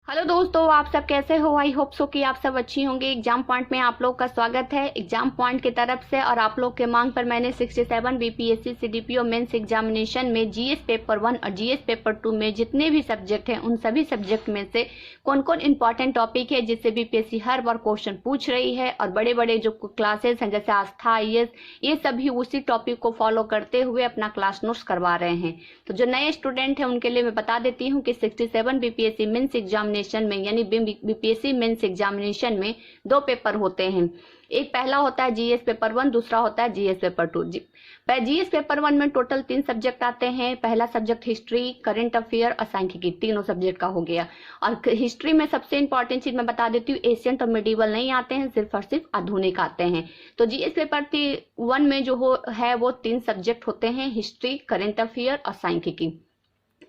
Hello दोस्तों, आप सब कैसे हो। आई होप सो कि आप सब अच्छी होंगे। एग्जाम पॉइंट में आप लोग का स्वागत है एग्जाम पॉइंट की तरफ से। और आप लोग के मांग पर मैंने 67 बीपीएससी सीडीपीओ मेंस एग्जामिनेशन में जीएस पेपर 1 और जीएस पेपर 2 में जितने भी सब्जेक्ट हैं उन सभी सब्जेक्ट में से कौन कौन इंपॉर्टेंट टॉपिक है जिससे बीपीएससी हर बार क्वेश्चन पूछ रही है, और बड़े बड़े जो क्लासेस हैं जैसे आस्था आईएएस, ये सभी उसी टॉपिक को फॉलो करते हुए अपना क्लास नोट्स करवा रहे हैं। तो जो नए स्टूडेंट हैं उनके लिए मैं बता देती हूँ कि 67 बीपीएससी मेंस एग्जामिनेशन में यानी बीपीएससी मेंस एग्जामिनेशन में दो पेपर होते हैं। एक पहला होता है जीएस पेपर 1, दूसरा होता है जीएस पेपर 2। जीएस पेपर 1 में टोटल 3 सब्जेक्ट आते हैं। पहला सब्जेक्ट हिस्ट्री, करंट अफेयर और सांख्यिकी, तीनों सब्जेक्ट का हो गया। और हिस्ट्री में सबसे इंपॉर्टेंट चीज मैं बता देती हूँ, एशियंट और मिडिवल नहीं आते हैं, सिर्फ और सिर्फ आधुनिक आते हैं। तो जीएस पेपर 1 में जो है वो 3 सब्जेक्ट होते हैं, हिस्ट्री, करंट अफेयर और सांख्यिकी।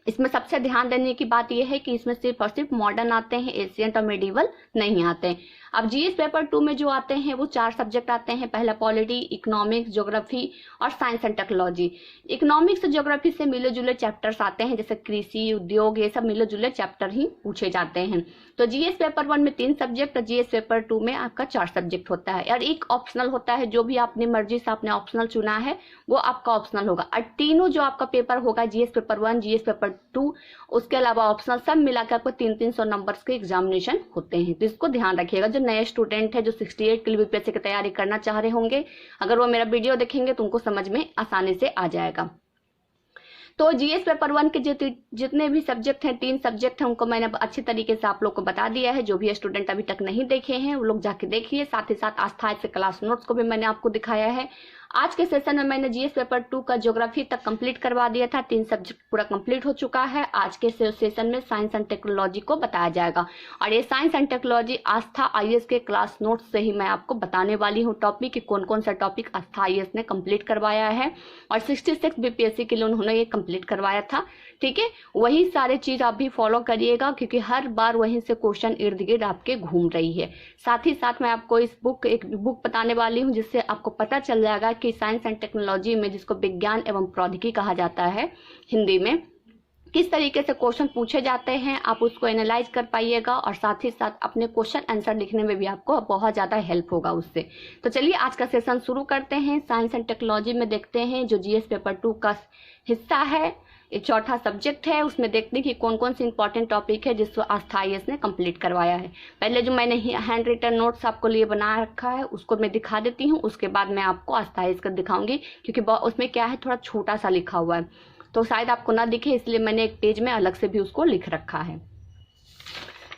इसमें सबसे ध्यान देने की बात यह है कि इसमें सिर्फ और सिर्फ मॉडर्न आते हैं, एशियंट और मेडिवल नहीं आते हैं। अब जीएस पेपर 2 में जो आते हैं वो 4 सब्जेक्ट आते हैं। पहला पॉलिटी, इकोनॉमिक्स, ज्योग्राफी और साइंस एंड टेक्नोलॉजी। इकोनॉमिक्स और ज्योग्राफी से मिले जुले चैप्टर्स आते हैं, जैसे कृषि, उद्योग, ये सब मिले जुले चैप्टर ही पूछे जाते हैं। तो जीएस पेपर 1 में 3 सब्जेक्ट और जीएस पेपर 2 में आपका 4 सब्जेक्ट होता है। और एक ऑप्शनल होता है, जो भी अपनी मर्जी से आपने ऑप्शनल चुना है वो आपका ऑप्शनल होगा। और तीनों जो आपका पेपर होगा, जीएस पेपर 1, जीएस पेपर 2, उसके अलावा ऑप्शनल, सब मिलाकर आपको 300 नंबर्स के एग्जामिनेशन होते हैं। तो इसको ध्यान रखिएगा। जो नए स्टूडेंट है जो 68 के लिए बीपीएससी की तैयारी करना चाह रहे होंगे, अगर वो मेरा वीडियो देखेंगे तो उनको समझ में आसानी से आ जाएगा। तो जीएस पेपर 1 के जितने भी सब्जेक्ट हैं, 3 सब्जेक्ट हैं, उनको मैंने अच्छी तरीके से आप लोग को बता दिया है। जो भी स्टूडेंट अभी तक नहीं देखे हैं वो लोग जाके देखिए। साथ ही साथ आस्था से क्लास नोट्स को भी मैंने आपको दिखाया है। आज के सेशन में मैंने जीएस पेपर 2 का ज्योग्राफी तक कंप्लीट करवा दिया था। 3 सब्जेक्ट पूरा कंप्लीट हो चुका है। आज के सेशन में साइंस एंड टेक्नोलॉजी को बताया जाएगा, और ये science and technology Aastha IAS के क्लास नोट्स से ही मैं आपको बताने वाली हूँ टॉपिक कि कौन कौन सा टॉपिक आस्था आईएएस ने कंप्लीट करवाया है, और 66 बीपीएससी के लिए उन्होंने ये कंप्लीट करवाया था। ठीक है, वही सारे चीज आप भी फॉलो करिएगा, क्योंकि हर बार वहीं से क्वेश्चन इर्द गिर्द आपके घूम रही है। साथ ही साथ मैं आपको एक बुक बताने वाली हूँ, जिससे आपको पता चल जाएगा कि साइंस एंड टेक्नोलॉजी में, जिसको विज्ञान एवं प्रौद्योगिकी कहा जाता है हिंदी में, किस तरीके से क्वेश्चन पूछे जाते हैं, आप उसको एनालाइज कर पाइएगा। और साथ ही साथ अपने क्वेश्चन आंसर लिखने में भी आपको बहुत ज्यादा हेल्प होगा उससे। तो चलिए आज का सेशन शुरू करते हैं। साइंस एंड टेक्नोलॉजी में देखते हैं जो जीएस पेपर 2 का हिस्सा है, ये चौथा सब्जेक्ट है, उसमें देखते हैं कि कौन कौन सी इंपॉर्टेंट टॉपिक है जिसको आस्था आईएएस ने कंप्लीट करवाया है। पहले जो मैंने हैंड रिटन नोट्स आपको लिए बना रखा है उसको मैं दिखा देती हूँ, उसके बाद मैं आपको आस्था आईएएस का दिखाऊंगी, क्योंकि उसमें क्या है, थोड़ा छोटा सा लिखा हुआ है तो शायद आपको ना दिखे, इसलिए मैंने एक पेज में अलग से भी उसको लिख रखा है।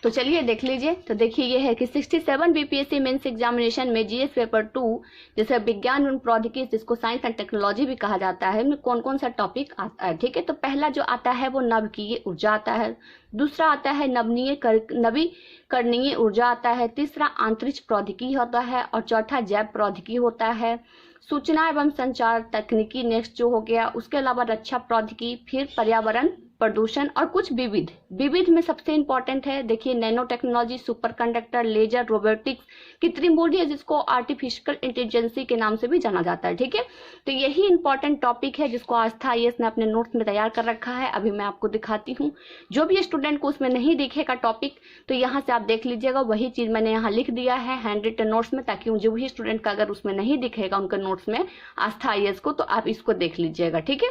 तो चलिए देख लीजिए। तो देखिए ये है कि 67 बीपीएससी मेंस एग्जामिनेशन में जीएस पेपर 2, जैसे विज्ञान एवं प्रौद्योगिकी, जिसको साइंस एंड टेक्नोलॉजी भी कहा जाता है, में कौन कौन सा टॉपिक आता है। ठीक है, तो पहला जो आता है वो नवकीय ऊर्जा आता है, दूसरा आता है नवीकरणीय ऊर्जा आता है, तीसरा अंतरिक्ष प्रौद्योगिकी होता है, और चौथा जैव प्रौद्योगिकी होता है। सूचना एवं संचार तकनीकी नेक्स्ट जो हो गया। उसके अलावा रक्षा प्रौद्योगिकी, फिर पर्यावरण प्रदूषण और कुछ विविध में सबसे इंपॉर्टेंट है, देखिए, nano technology, super conductor, laser, robotics, कृत्रिम बुद्धि, जिसको आर्टिफिशियल इंटेलिजेंसी के नाम से भी जाना जाता है। ठीक है, तो यही इंपॉर्टेंट टॉपिक है जिसको आस्था आईएएस ने अपने नोट्स में तैयार कर रखा है। अभी मैं आपको दिखाती हूँ। जो भी स्टूडेंट को उसमें नहीं दिखेगा टॉपिक, तो यहाँ से आप देख लीजिएगा, वही चीज मैंने यहाँ लिख दिया है हैंड रिटन नोट्स में, ताकि जो भी स्टूडेंट का अगर उसमें नहीं दिखेगा उनके नोट्स में आस्था आईएएस को, तो आप इसको देख लीजिएगा। ठीक है,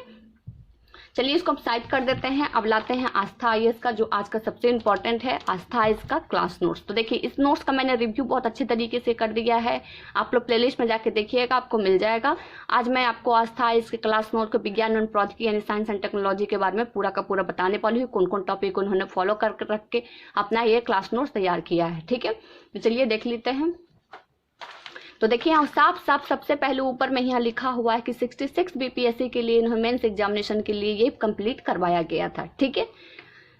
चलिए इसको हम साइड कर देते हैं। अब लाते हैं आस्था आईएएस का, जो आज का सबसे इंपॉर्टेंट है, आस्था आईएएस का क्लास नोट्स। तो देखिए, इस नोट्स का मैंने रिव्यू बहुत अच्छे तरीके से कर दिया है, आप लोग प्लेलिस्ट में जाके देखिएगा, आपको मिल जाएगा। आज मैं आपको आस्था आईएएस के क्लास नोट को विज्ञान एवं प्रौद्योगिकी यानी साइंस एंड टेक्नोलॉजी के बारे में पूरा का पूरा बताने वाली हूँ, कौन कौन टॉपिक उन्होंने फॉलो कर रख के अपना ये क्लास नोट्स तैयार किया है। ठीक है, तो चलिए देख लेते हैं। तो देखिए यहाँ साफ साफ सबसे पहले ऊपर में यहाँ लिखा हुआ है कि 66 बीपीएससी के लिए मेंस एग्जामिनेशन के लिए ये कंप्लीट करवाया गया था। ठीक है,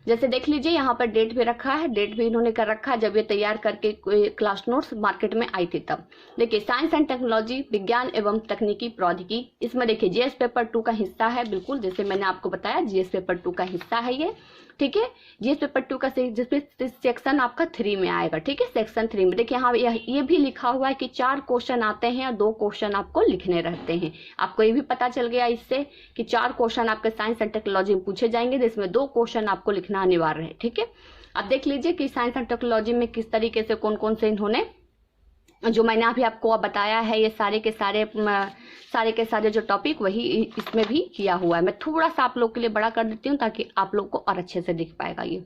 जैसे देख लीजिए यहाँ पर डेट भी रखा है, डेट भी इन्होंने कर रखा है जब ये तैयार करके क्लास नोट्स मार्केट में आई थी तब। देखिए, साइंस एंड टेक्नोलॉजी, विज्ञान एवं तकनीकी प्रौद्योगिकी, इसमें देखिए जीएस पेपर 2 का हिस्सा है, बिल्कुल जैसे मैंने आपको बताया जीएस पेपर 2 का हिस्सा है ये। ठीक है, जीएस पेपर 2 का जिसमें सेक्शन आपका 3 में आएगा। ठीक है, सेक्शन 3 में देखिए यहाँ ये भी लिखा हुआ है कि 4 क्वेश्चन आते हैं और 2 क्वेश्चन आपको लिखने रहते हैं। आपको ये भी पता चल गया इससे कि 4 क्वेश्चन आपके साइंस एंड टेक्नोलॉजी में पूछे जाएंगे, जिसमें 2 क्वेश्चन आपको लिखना अनिवार्य है। ठीक है, आप देख लीजिए कि साइंस एंड टेक्नोलॉजी में किस तरीके से कौन कौन से इन्होंने जो मैंने अभी आपको बताया है, ये सारे के सारे जो टॉपिक वही इसमें भी किया हुआ है। मैं थोड़ा सा आप लोग के लिए बड़ा कर देती हूँ ताकि आप लोग को और अच्छे से दिख पाएगा ये।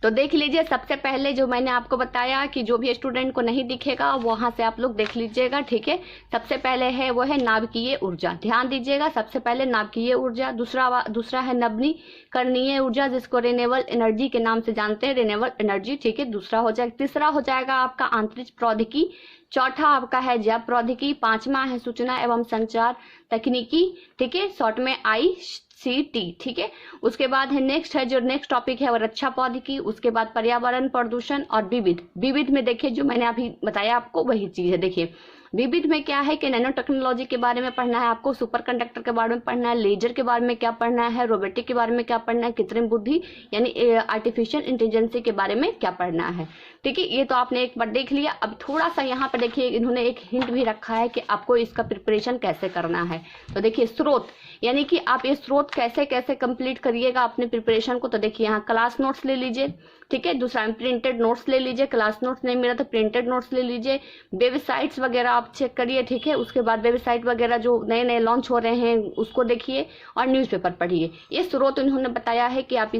तो देख लीजिए, सबसे पहले जो मैंने आपको बताया कि जो भी स्टूडेंट को नहीं दिखेगा वहां से आप लोग देख लीजिएगा, ठीक है। सबसे पहले है वो है नाभिकीय ऊर्जा, ध्यान दीजिएगा। सबसे पहले नाभिकीय ऊर्जा, दूसरा है नवीकरणीय ऊर्जा जिसको रिन्यूएबल एनर्जी के नाम से जानते हैं, रिन्यूएबल एनर्जी, ठीक है। दूसरा हो जाएगा, तीसरा हो जाएगा आपका अंतरिक्ष प्रौद्योगिकी, चौथा आपका है जैव प्रौद्योगिकी, पांचवा है सूचना एवं संचार तकनीकी, ठीक है, शॉर्ट में ICT, ठीक है। उसके बाद है नेक्स्ट टॉपिक है वो रक्षा प्रौद्योगिकी, उसके बाद पर्यावरण प्रदूषण और विविध में देखिए जो मैंने अभी बताया आपको वही चीज है। देखिए विविध में क्या है कि नैनो टेक्नोलॉजी के बारे में पढ़ना है आपको, सुपर कंडक्टर के बारे में पढ़ना है, लेजर के बारे में क्या पढ़ना है, रोबोटिक के बारे में क्या पढ़ना है, कृत्रिम बुद्धि यानी आर्टिफिशियल इंटेलिजेंस के बारे में क्या पढ़ना है, ठीक है। ये तो आपने एक बार देख लिया। अब थोड़ा सा यहाँ पर देखिए इन्होंने एक हिंट भी रखा है कि आपको इसका प्रिपरेशन कैसे करना है। तो देखिए स्रोत, यानी कि आप ये स्रोत कैसे कैसे कंप्लीट करिएगा अपने प्रिपरेशन को। तो देखिए यहाँ क्लास नोट्स ले लीजिए, ठीक है। दूसरा प्रिंटेड नोट्स ले लीजिए, क्लास नोट्स नहीं मिला तो प्रिंटेड नोट्स ले लीजिए। वेबसाइट्स वगैरह आप चेक करिए, ठीक है। उसके बाद वेबसाइट वगैरह जो नए नए लॉन्च हो रहे हैं उसको देखिए और न्यूज़पेपर पढ़िए। ये स्रोत इन्होंने बताया है कि आप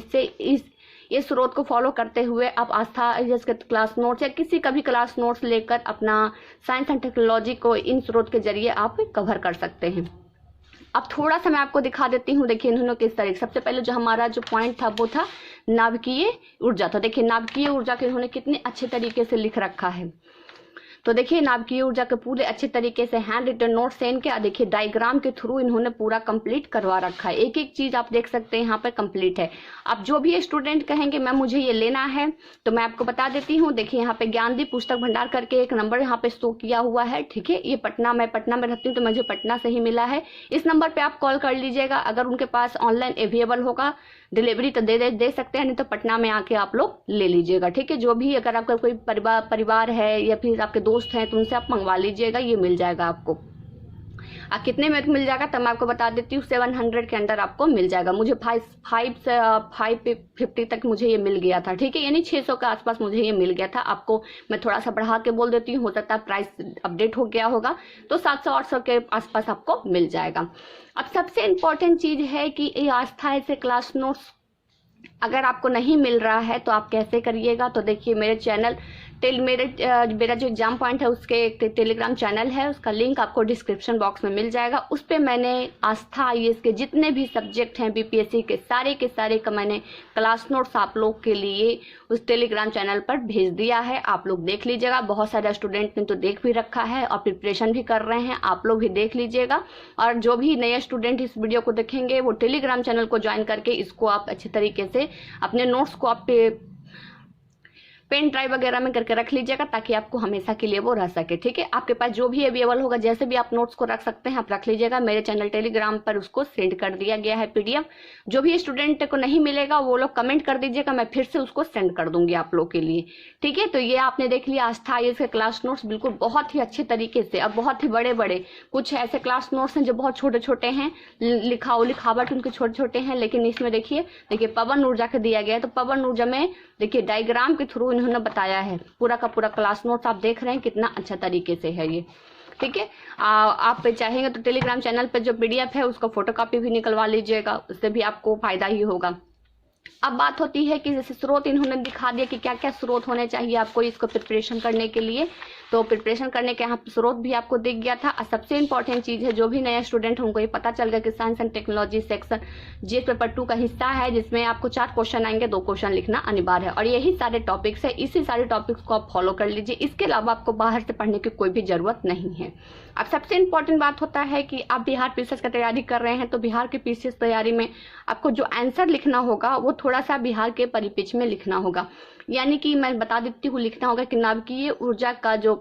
ये स्रोत को फॉलो करते हुए आप आस्था जैसे क्लास नोट्स या किसी का भी क्लास नोट्स लेकर अपना साइंस एंड टेक्नोलॉजी को इन स्रोत के जरिए आप कवर कर सकते हैं। अब थोड़ा सा मैं आपको दिखा देती हूँ, देखिए इन्होंने किस तरीके, सबसे पहले जो हमारा जो पॉइंट था वो था नाभिकीय ऊर्जा। तो देखिए नाभिकीय ऊर्जा के इन्होंने कितने अच्छे तरीके से लिख रखा है। तो देखिए नाभिकीय ऊर्जा के पूरे अच्छे तरीके से हैंड रिटन नोट सेंड के देखिए डायग्राम के थ्रू इन्होंने पूरा कंप्लीट करवा रखा है। एक एक चीज आप देख सकते हैं यहाँ पर कंप्लीट है। अब जो भी स्टूडेंट कहेंगे मैम मुझे ये लेना है तो मैं आपको बता देती हूँ। देखिए यहाँ पे ज्ञानदीप पुस्तक भंडार करके एक नंबर यहाँ पे शो किया हुआ है, ठीक है। ये मैं पटना में रहती हूँ तो मुझे पटना से ही मिला है। इस नंबर पे आप कॉल कर लीजिएगा। अगर उनके पास ऑनलाइन अवेलेबल होगा डिलीवरी तो दे सकते हैं, नहीं तो पटना में आके आप लोग ले लीजिएगा, ठीक है। जो भी अगर आपका कोई परिवार है या फिर आपके दोस्त हैं तो उनसे आप मंगवा लीजिएगा, ये मिल जाएगा आपको। कितने में मिल जाएगा तो मैं आपको बता देती हूँ, 700 के अंदर आपको मिल जाएगा। मुझे 550 तक मुझे ये मिल गया था, ठीक है। यानी 600 के आसपास मुझे ये मिल गया था। आपको मैं थोड़ा सा बढ़ा के बोल देती हूँ, हो सकता है प्राइस अपडेट हो गया होगा, तो 700-800 के आसपास आपको मिल जाएगा। अब सबसे इम्पोर्टेंट चीज है कि ये आस्था ऐसे क्लास नोट्स अगर आपको नहीं मिल रहा है तो आप कैसे करिएगा। तो देखिए मेरे चैनल मेरा जो एग्जाम पॉइंट है उसके एक टेलीग्राम चैनल है, उसका लिंक आपको डिस्क्रिप्शन बॉक्स में मिल जाएगा। उस पर मैंने आस्था IAS के जितने भी सब्जेक्ट हैं BPSC के सारे का मैंने क्लास नोट्स आप लोग के लिए उस टेलीग्राम चैनल पर भेज दिया है। आप लोग देख लीजिएगा। बहुत सारे स्टूडेंट ने तो देख भी रखा है और प्रिपरेशन भी कर रहे हैं, आप लोग भी देख लीजिएगा। और जो भी नए स्टूडेंट इस वीडियो को देखेंगे वो टेलीग्राम चैनल को ज्वाइन करके इसको आप अच्छे तरीके से अपने नोट्स को आप पेन ड्राइव वगैरह में करके रख लीजिएगा ताकि आपको हमेशा के लिए वो रह सके, ठीक है। आपके पास जो भी अवेलेबल होगा, जैसे भी आप नोट्स को रख सकते हैं आप रख लीजिएगा। मेरे चैनल टेलीग्राम पर उसको सेंड कर दिया गया है PDF। जो भी स्टूडेंट को नहीं मिलेगा वो लोग कमेंट कर दीजिएगा, मैं फिर से उसको सेंड कर दूंगी आप लोग के लिए, ठीक है। तो ये आपने देख लिया आस्था IAS के क्लास नोट्स बिल्कुल बहुत ही अच्छे तरीके से। अब बहुत ही बड़े बड़े कुछ ऐसे क्लास नोट्स हैं जो बहुत छोटे छोटे हैं, लिखावट उनके छोटे छोटे हैं, लेकिन इसमें देखिए पवन ऊर्जा का दिया गया है। तो पवन ऊर्जा में देखिए डायग्राम के थ्रू इन्होंने बताया है। पूरा का पूरा क्लास नोट्स आप देख रहे हैं कितना अच्छा तरीके से है ये, ठीक है। आप चाहेंगे तो टेलीग्राम चैनल पे जो PDF है उसका फोटोकॉपी भी निकलवा लीजिएगा, उससे भी आपको फायदा ही होगा। अब बात होती है कि जैसे स्रोत इन्होंने दिखा दिया कि क्या क्या स्रोत होने चाहिए आपको इसको प्रिपरेशन करने के लिए। तो प्रिपरेशन करने के यहाँ स्रोत भी आपको दिख गया था। और सबसे इंपॉर्टेंट चीज है, जो भी नया स्टूडेंट है उनको ये पता चल गया कि science and technology section GS paper 2 का हिस्सा है, जिसमें आपको 4 क्वेश्चन आएंगे, 2 क्वेश्चन लिखना अनिवार्य है। और यही सारे टॉपिक्स है, इसी सारे टॉपिक्स को आप फॉलो कर लीजिए। इसके अलावा आपको बाहर से पढ़ने की कोई भी जरूरत नहीं है। अब सबसे इंपॉर्टेंट बात होता है कि आप बिहार PCS का तैयारी कर रहे हैं तो बिहार के PCS तैयारी में आपको जो आंसर लिखना होगा वो थोड़ा सा बिहार के परिप्रेक्ष्य में लिखना होगा। यानी कि मैं बता देती हूँ, लिखना होगा कि नाभिकीय ऊर्जा का जो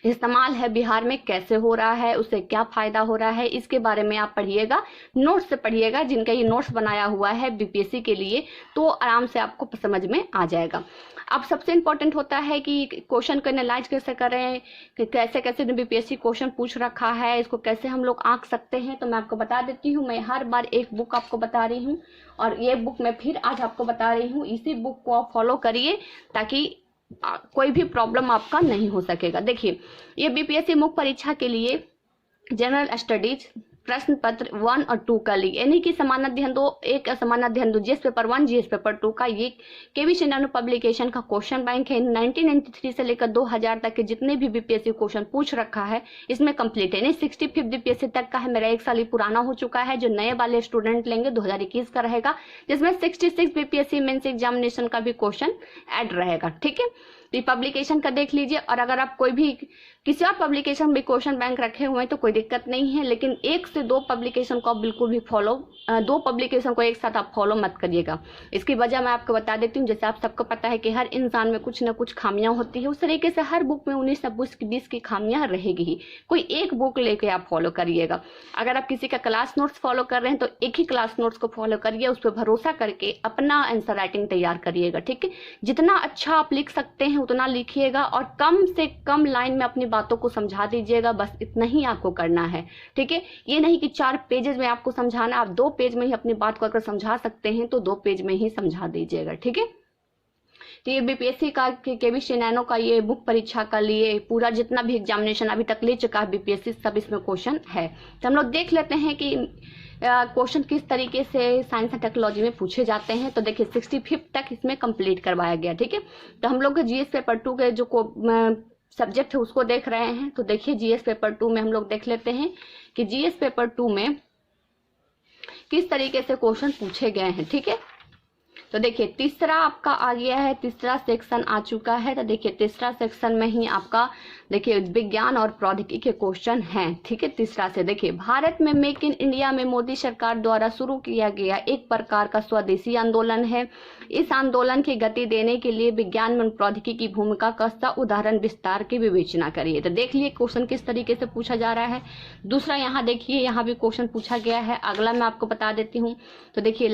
इस्तेमाल है बिहार में कैसे हो रहा है, उससे क्या फायदा हो रहा है, इसके बारे में आप पढ़िएगा, नोट्स से पढ़िएगा। जिनका ये नोट्स बनाया हुआ है बीपीएससी के लिए, तो आराम से आपको समझ में आ जाएगा। अब सबसे इम्पोर्टेंट होता है कि क्वेश्चन को एनालाइज कैसे करें, कि कैसे कैसे बीपीएससी क्वेश्चन पूछ रखा है, इसको कैसे हम लोग आंक सकते हैं। तो मैं आपको बता देती हूँ, मैं हर बार एक बुक आपको बता रही हूँ, और ये बुक मैं फिर आज आपको बता रही हूँ। इसी बुक को आप फॉलो करिए ताकि कोई भी प्रॉब्लम आपका नहीं हो सकेगा। देखिए, ये बीपीएससी मुख्य परीक्षा के लिए जनरल स्टडीज प्रश्न पत्र 1 और 2 का लिए, यानी कि समान अध्ययन 2, एक असमान अध्ययन 2, जीएस पेपर 1 जीएस पेपर 2 का ये केवी शिनानु पब्लिकेशन का क्वेश्चन बैंक है। 1993 से लेकर 2000 तक के जितने भी बीपीएससी क्वेश्चन पूछ रखा है इसमें कंप्लीट है। यानी 65 बीपीएससी तक का है, मेरा 1 साल ही पुराना हो चुका है। जो नए वाले स्टूडेंट लेंगे 2021 का रहेगा, जिसमें 66 बीपीएससी मेंस एग्जामिनेशन का भी क्वेश्चन ऐड रहेगा। ठीक है, पब्लिकेशन का देख लीजिए। और अगर आप कोई भी किसी और पब्लिकेशन में क्वेश्चन बैंक रखे हुए हैं तो कोई दिक्कत नहीं है, लेकिन 1 से 2 पब्लिकेशन को आप बिल्कुल भी फॉलो, 2 पब्लिकेशन को एक साथ आप फॉलो मत करिएगा। इसकी वजह मैं आपको बता देती हूँ। जैसे आप सबको पता है कि हर इंसान में कुछ ना कुछ खामियां होती है, उस तरीके से हर बुक में 19 से 20 की खामियां रहेगी ही। कोई एक बुक लेके आप फॉलो करिएगा। अगर आप किसी का क्लास नोट्स फॉलो कर रहे हैं तो एक ही क्लास नोट्स को फॉलो करिए, उस पर भरोसा करके अपना आंसर राइटिंग तैयार करिएगा। ठीक है, जितना अच्छा आप लिख सकते हैं उतना लिखिएगा, और कम से कम लाइन में अपनी बातों को समझा दीजिएगा। बस इतना ही आपको करना है। ठीक है, ये नहीं कि 4 पेजेस में आपको समझाना, आप 2 पेज में ही अपनी बात को अगर समझा सकते हैं तो 2 पेज में ही समझा दीजिएगा। ठीक है, तो ये बीपीएससी का केवी शिनानु का ये बुक परीक्षा का लिए पूरा जितना भी एग्जामिनेशन अभी तक ले चुका है बीपीएससी, सब इसमें क्वेश्चन है। तो हम लोग देख लेते हैं कि क्वेश्चन किस तरीके से साइंस एंड टेक्नोलॉजी में पूछे जाते हैं। तो देखिए 65 तक इसमें कंप्लीट करवाया गया। ठीक है, तो हम लोग जीएस पेपर 2 के जो सब्जेक्ट है उसको देख रहे हैं। तो देखिए जीएस पेपर 2 में हम लोग देख लेते हैं कि जीएस पेपर 2 में किस तरीके से क्वेश्चन पूछे गए हैं। ठीक है, तो देखिए तीसरा आपका आ गया है, तीसरा सेक्शन आ चुका है। तो देखिए तीसरा सेक्शन में ही आपका देखिए विज्ञान और प्रौद्योगिकी के क्वेश्चन हैं। ठीक है, तीसरा से देखिए, भारत में मेक इन इंडिया में मोदी सरकार द्वारा शुरू किया गया एक प्रकार का स्वदेशी आंदोलन है। इस आंदोलन की गति देने के लिए विज्ञान और प्रौद्योगिकी की भूमिका का उदाहरण विस्तार की विवेचना करिए। तो देख लिए क्वेश्चन किस तरीके से पूछा जा रहा है। दूसरा यहाँ देखिए, यहाँ भी क्वेश्चन पूछा गया है। अगला मैं आपको बता देती हूँ। तो देखिए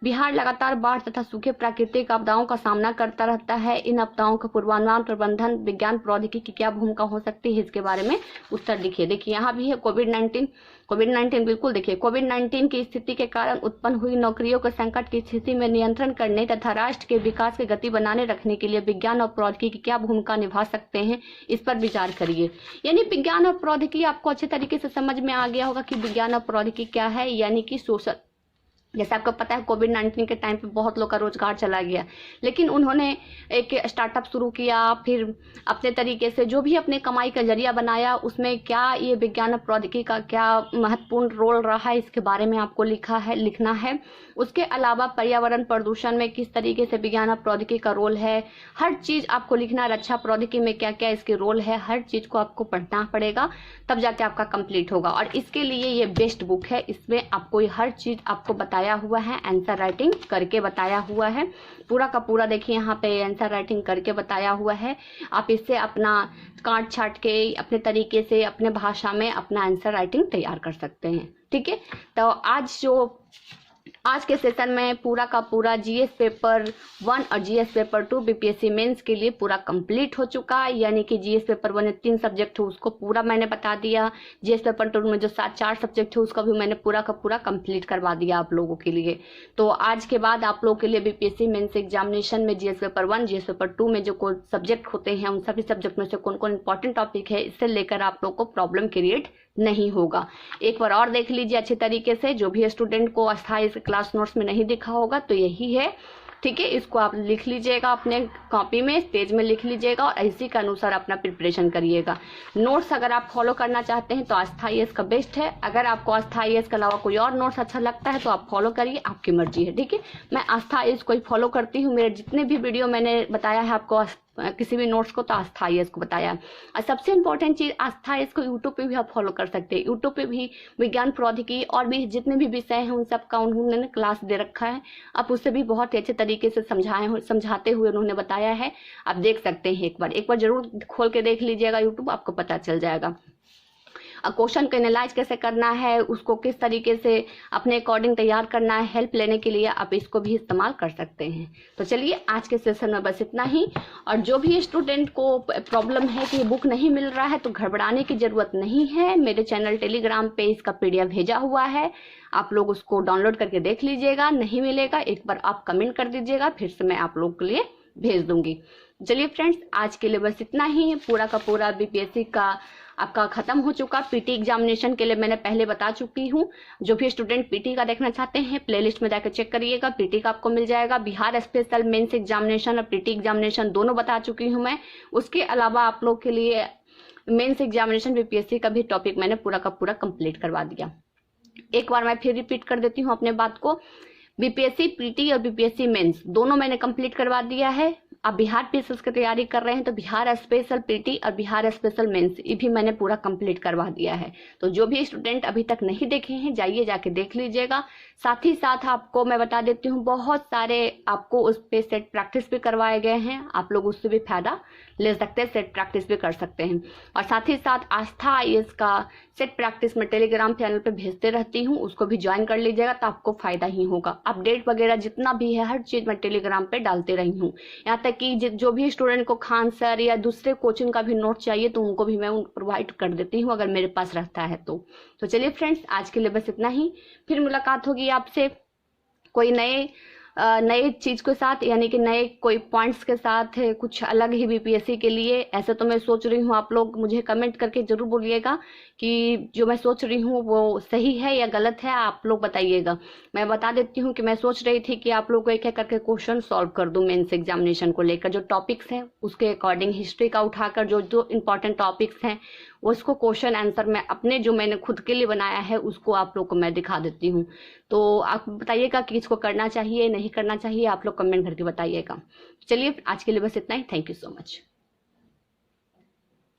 बिहार लगातार बाढ़ तथा सूखे प्राकृतिक आपदाओं का सामना करता रहता है। इन आपदाओं का पूर्वानुमान प्रबंधन विज्ञान प्रौद्योगिकी की क्या भूमिका हो सकती है, इसके बारे में उत्तर लिखिए। देखिए यहाँ भी है कोविड-19 बिल्कुल देखिए, कोविड-19 की स्थिति के कारण उत्पन्न हुई नौकरियों के संकट की स्थिति में नियंत्रण करने तथा राष्ट्र के विकास की गति बनाने रखने के लिए विज्ञान और प्रौद्योगिकी की क्या भूमिका निभा सकते हैं, इस पर विचार करिए। यानी विज्ञान और प्रौद्योगिकी आपको अच्छे तरीके से समझ में आ गया होगा कि विज्ञान और प्रौद्योगिकी क्या है। यानी कि सोशल, जैसे आपको पता है कोविड-19 के टाइम पे बहुत लोग का रोजगार चला गया, लेकिन उन्होंने एक स्टार्टअप शुरू किया, फिर अपने तरीके से जो भी अपने कमाई का जरिया बनाया, उसमें क्या ये विज्ञान और प्रौद्योगिकी का क्या महत्वपूर्ण रोल रहा है, इसके बारे में आपको लिखना है। उसके अलावा पर्यावरण प्रदूषण में किस तरीके से विज्ञान और प्रौद्योगिकी का रोल है, हर चीज आपको लिखना है। रक्षा प्रौद्योगिकी में क्या क्या इसके रोल है, हर चीज को आपको पढ़ना पड़ेगा, तब जाके आपका कंप्लीट होगा। और इसके लिए ये बेस्ट बुक है, इसमें आपको हर चीज आपको बताया हुआ है, आंसर राइटिंग करके बताया हुआ है। पूरा का पूरा देखिए यहाँ पे आंसर राइटिंग करके बताया हुआ है। आप इससे अपना काट छाट के अपने तरीके से अपने भाषा में अपना आंसर राइटिंग तैयार कर सकते हैं। ठीक है, तो आज के सेशन में पूरा का पूरा जीएस पेपर 1 और जीएस पेपर 2 बीपीएससी मेंस के लिए पूरा कंप्लीट हो चुका है। यानी कि जीएस पेपर 1 में 3 सब्जेक्ट है उसको पूरा मैंने बता दिया। जीएस पेपर 2 में जो 4 सब्जेक्ट है उसका भी मैंने पूरा का पूरा कंप्लीट करवा दिया आप लोगों के लिए। तो आज के बाद आप लोगों के लिए बीपीएससी मेंस एग्जामिनेशन में जीएस पेपर 1 जीएस पेपर 2 में जो सब्जेक्ट होते हैं उन सभी सब्जेक्ट में से कौन कौन इंपॉर्टेंट टॉपिक है, इससे लेकर आप लोग को प्रॉब्लम क्रिएट नहीं होगा। एक बार और देख लीजिए अच्छे तरीके से, जो भी स्टूडेंट को अस्थायी क्लास नोट्स में नहीं दिखा होगा तो यही है। ठीक है, इसको आप लिख लीजिएगा अपने कॉपी में, पेज में लिख लीजिएगा और इसी के अनुसार अपना प्रिपरेशन करिएगा। नोट्स अगर आप फॉलो करना चाहते हैं तो आस्था IAS का बेस्ट है। अगर आपको आस्था IAS के अलावा कोई और नोट्स अच्छा लगता है तो आप फॉलो करिए, आपकी मर्जी है। ठीक है, मैं आस्था IAS को ही फॉलो करती हूँ। मेरे जितने भी वीडियो मैंने बताया है आपको किसी भी नोट्स को तो आस्था आईएएस को बताया है। और सबसे इंपॉर्टेंट चीज़, आस्था आईएएस को यूट्यूब पे भी आप फॉलो कर सकते हैं। यूट्यूब पे भी विज्ञान प्रौद्योगिकी और भी जितने भी विषय हैं उन सब का उन्होंने क्लास दे रखा है। आप उससे भी बहुत ही अच्छे तरीके से समझाते हुए उन्होंने बताया है। आप देख सकते हैं, एक बार जरूर खोल के देख लीजिएगा यूट्यूब, आपको पता चल जाएगा। क्वेश्चन को एनालाइज कैसे करना है, उसको किस तरीके से अपने अकॉर्डिंग तैयार करना है, हेल्प लेने के लिए आप इसको भी इस्तेमाल कर सकते हैं। तो चलिए आज के सेशन में बस इतना ही। और जो भी स्टूडेंट को प्रॉब्लम है कि बुक नहीं मिल रहा है तो घबराने की जरूरत नहीं है। मेरे चैनल टेलीग्राम पे इसका PDF भेजा हुआ है, आप लोग उसको डाउनलोड करके देख लीजिएगा। नहीं मिलेगा एक बार आप कमेंट कर दीजिएगा, फिर से मैं आप लोग के लिए भेज दूंगी। चलिए फ्रेंड्स, आज के लिए बस इतना ही। पूरा का पूरा BPSC का आपका खत्म हो चुका। PT एग्जामिनेशन के लिए मैंने पहले बता चुकी हूँ। जो भी स्टूडेंट PT का देखना चाहते हैं प्लेलिस्ट में जाकर चेक करिएगा, PT का आपको मिल जाएगा। बिहार स्पेशल मेंस एग्जामिनेशन और PT एग्जामिनेशन दोनों बता चुकी हूँ मैं। उसके अलावा आप लोग के लिए मेंस एग्जामिनेशन BPSC का भी टॉपिक मैंने पूरा का पूरा कंप्लीट करवा दिया। एक बार मैं फिर रिपीट कर देती हूँ अपने बात को। BPSC PT और BPSC मेंस दोनों मैंने कंप्लीट करवा दिया है। आप बिहार PSS की तैयारी कर रहे हैं तो बिहार स्पेशल PT और बिहार स्पेशल मेंस ये भी मैंने पूरा कंप्लीट करवा दिया है। तो जो भी स्टूडेंट अभी तक नहीं देखे हैं जाइए जाके देख लीजिएगा। साथ ही साथ आपको मैं बता देती हूँ, बहुत सारे आपको उस पे सेट प्रैक्टिस भी करवाए गए हैं, आप लोग उससे भी फायदा ले सकते हैं, सेट प्रैक्टिस भी कर सकते हैं। और साथ ही साथ आस्था IAS का सेट प्रैक्टिस मैं टेलीग्राम चैनल पे भेजते रहती हूँ, उसको भी ज्वाइन कर लीजिएगा तो आपको फायदा ही होगा। अपडेट वगैरह जितना भी है हर चीज मैं टेलीग्राम पे डालते रही हूँ। यहाँ तक कि जो भी स्टूडेंट को खान सर या दूसरे कोचिंग का भी नोट चाहिए तो उनको भी मैं प्रोवाइड कर देती हूँ अगर मेरे पास रहता है तो चलिए फ्रेंड्स, आज के लिए बस इतना ही। फिर मुलाकात होगी आपसे कोई नए चीज के साथ, यानी कि नए कोई पॉइंट्स के साथ, कुछ अलग ही BPSC के लिए। ऐसे तो मैं सोच रही हूँ, आप लोग मुझे कमेंट करके जरूर बोलिएगा कि जो मैं सोच रही हूँ वो सही है या गलत है, आप लोग बताइएगा। मैं बता देती हूँ कि मैं सोच रही थी कि आप लोग को एक एक करके क्वेश्चन सॉल्व कर दूं मेंस एग्जामिनेशन को लेकर। जो टॉपिक्स हैं उसके अकॉर्डिंग हिस्ट्री का उठाकर जो इंपॉर्टेंट टॉपिक्स हैं उसको क्वेश्चन आंसर मैं अपने जो मैंने खुद के लिए बनाया है उसको आप लोग को मैं दिखा देती हूँ। तो आप बताइएगा कि इसको करना चाहिए नहीं करना चाहिए, आप लोग कमेंट करके बताइएगा। चलिए आज के लिए बस इतना ही। Thank you so much.